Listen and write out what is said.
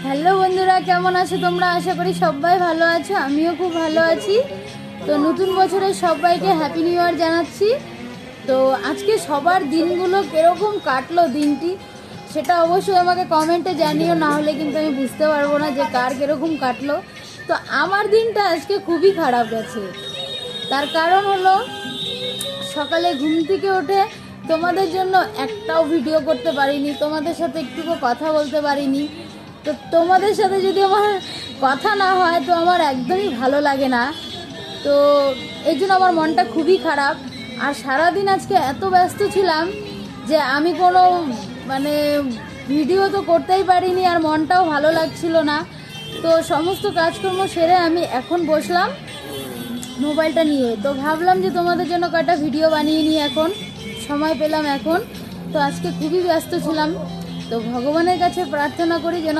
Hello বন্ধুরা, কেমন আছো তোমরা? আশা করি সবাই ভালো আছো, আমিও খুব ভালো আছি। তো নতুন বছরে সবাইকে হ্যাপি নিউ ইয়ার জানাচ্ছি। তো আজকে সবার দিনগুলো কিরকম কাটলো দিনটি, সেটা অবশ্যই আমাকে কমেন্টে জানিও, না হলে কিন্তু আমি বুঝতে পারবো না যে কার কিরকম কাটলো। তো আমার দিনটা আজকে খুবই খারাপ গেছে। তার কারণ হলো, সকালে ঘুম থেকে উঠে তোমাদের জন্য একটাও ভিডিও করতে পারিনি, তোমাদের সাথে একটুকু কথা বলতে পারিনি। তো তোমাদের সাথে যদি আমার কথা না হয় তো আমার একদমই ভালো লাগে না। তো এই জন্য আমার মনটা খুবই খারাপ। আর সারাদিন আজকে এত ব্যস্ত ছিলাম যে আমি কোনো ভিডিও তো করতেই পারিনি, আর মনটাও ভালো লাগছিল না। তো সমস্ত কাজকর্ম সেরে আমি এখন বসলাম মোবাইলটা নিয়ে। তো ভাবলাম যে তোমাদের জন্য কয়েকটা ভিডিও বানিয়ে নিই, এখন সময় পেলাম এখন। তো আজকে খুবই ব্যস্ত ছিলাম। তো ভগবানের কাছে প্রার্থনা করি যেন